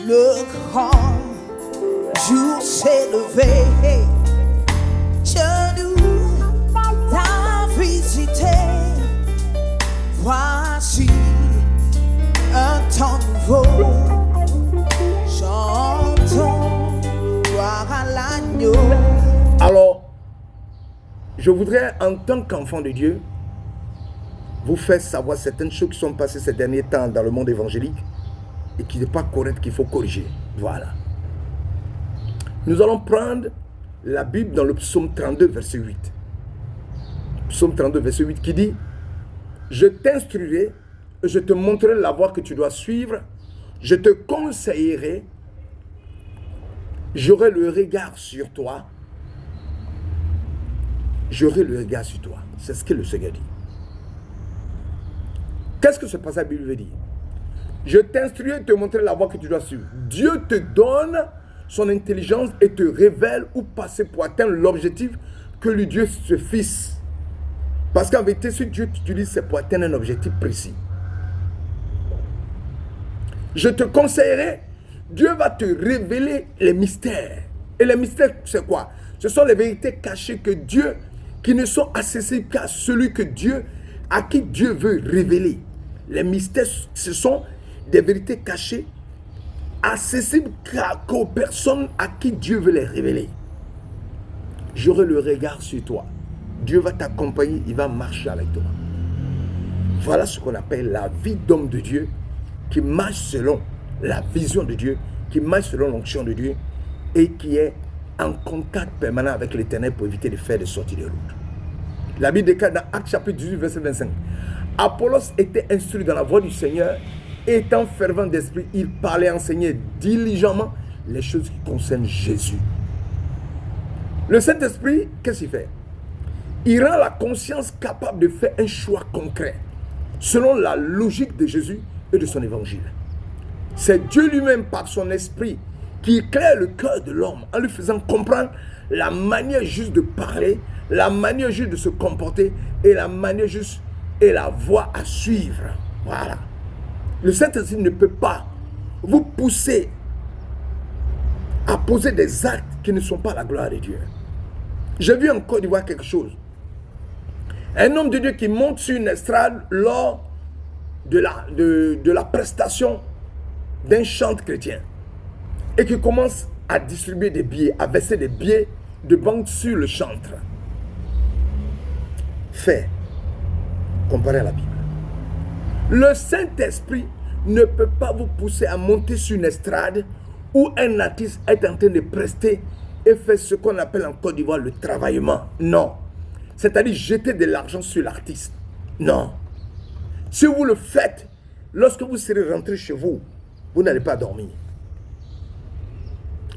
Le grand jour s'est levé, je nous t'a visité. Voici un temps nouveau, chantons gloire à l'agneau. Alors, je voudrais, en tant qu'enfant de Dieu, vous faire savoir certaines choses qui sont passées ces derniers temps dans le monde évangélique et qui n'est pas correct, qu'il faut corriger. Voilà. Nous allons prendre la Bible dans le psaume 32, verset 8. Psaume 32, verset 8 qui dit: je t'instruirai, je te montrerai la voie que tu dois suivre, je te conseillerai, j'aurai le regard sur toi. J'aurai le regard sur toi. C'est ce que le Seigneur dit. Qu'est-ce que ce passage biblique veut dire? Je t'instruirai, te montrer la voie que tu dois suivre. Dieu te donne son intelligence et te révèle où passer pour atteindre l'objectif que le Dieu se fixe. Parce qu'en vérité, ce que Dieu t'utilise, c'est pour atteindre un objectif précis. Je te conseillerai, Dieu va te révéler les mystères. Et les mystères, c'est quoi? Ce sont les vérités cachées que Dieu, qui ne sont accessibles qu'à celui que Dieu, à qui Dieu veut révéler. Les mystères, ce sont des vérités cachées, accessibles qu'aux personnes à qui Dieu veut les révéler. J'aurai le regard sur toi. Dieu va t'accompagner, il va marcher avec toi. Voilà ce qu'on appelle la vie d'homme de Dieu, qui marche selon la vision de Dieu, qui marche selon l'onction de Dieu et qui est en contact permanent avec l'Éternel pour éviter de faire des sorties de route. La Bible déclare dans Actes chapitre 18, verset 25. Apollos était instruit dans la voie du Seigneur, étant fervent d'esprit, il parlait, enseignait diligemment les choses qui concernent Jésus. Le Saint-Esprit, qu'est-ce qu'il fait? Il rend la conscience capable de faire un choix concret, selon la logique de Jésus et de son évangile. C'est Dieu lui-même, par son esprit, qui éclaire le cœur de l'homme en lui faisant comprendre la manière juste de parler, la manière juste de se comporter et la manière juste et la voie à suivre. Voilà. Le Saint-Esprit ne peut pas vous pousser à poser des actes qui ne sont pas la gloire de Dieu. J'ai vu en Côte d'Ivoire quelque chose. Un homme de Dieu qui monte sur une estrade lors de la prestation d'un chant chrétien et qui commence à distribuer des billets, à verser des billets de banque sur le chantre. Fait, comparé à la Bible. Le Saint-Esprit ne peut pas vous pousser à monter sur une estrade où un artiste est en train de prester et faire ce qu'on appelle en Côte d'Ivoire le travaillement. Non. C'est-à-dire jeter de l'argent sur l'artiste. Non. Si vous le faites, lorsque vous serez rentré chez vous, vous n'allez pas dormir.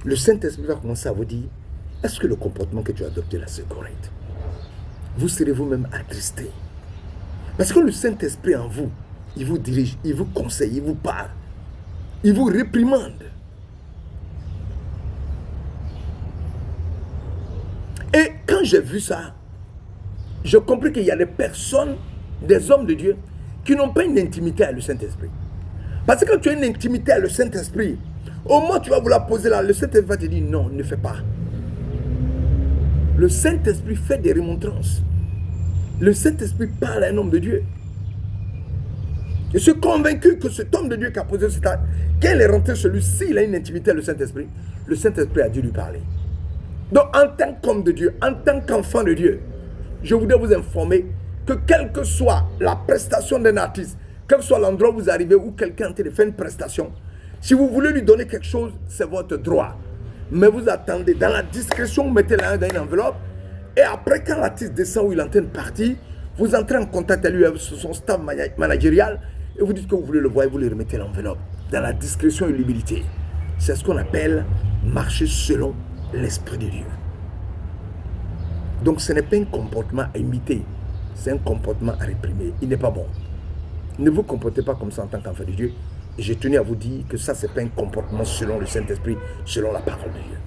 Le Saint-Esprit va commencer à vous dire: est-ce que le comportement que tu as adopté là, c'est correct? Vous serez vous-même attristé. Parce que le Saint-Esprit en vous, il vous dirige, il vous conseille, il vous parle, il vous réprimande. Et quand j'ai vu ça, j'ai compris qu'il y a des personnes, des hommes de Dieu, qui n'ont pas une intimité avec le Saint-Esprit. Parce que quand tu as une intimité avec le Saint-Esprit, au moment où tu vas vouloir poser là, le Saint-Esprit va te dire: non, ne fais pas. Le Saint-Esprit fait des remontrances. Le Saint-Esprit parle à un homme de Dieu. Je suis convaincu que cet homme de Dieu qui a posé cet acte, quand il est rentré chez lui, s'il a une intimité avec le Saint-Esprit a dû lui parler. Donc, en tant qu'homme de Dieu, en tant qu'enfant de Dieu, je voudrais vous informer que quelle que soit la prestation d'un artiste, quel que soit l'endroit où vous arrivez, où quelqu'un est en train de faire une prestation, si vous voulez lui donner quelque chose, c'est votre droit. Mais vous attendez, dans la discrétion, vous mettez la main dans une enveloppe, et après, quand l'artiste descend ou il est en train de partir, vous entrez en contact avec lui, avec son staff managérial, et vous dites que vous voulez le voir et vous lui remettez l'enveloppe. Dans la discrétion et l'humilité. C'est ce qu'on appelle marcher selon l'Esprit de Dieu. Donc ce n'est pas un comportement à imiter, c'est un comportement à réprimer. Il n'est pas bon. Ne vous comportez pas comme ça en tant qu'enfant de Dieu. Et j'ai tenu à vous dire que ça, ce n'est pas un comportement selon le Saint-Esprit, selon la parole de Dieu.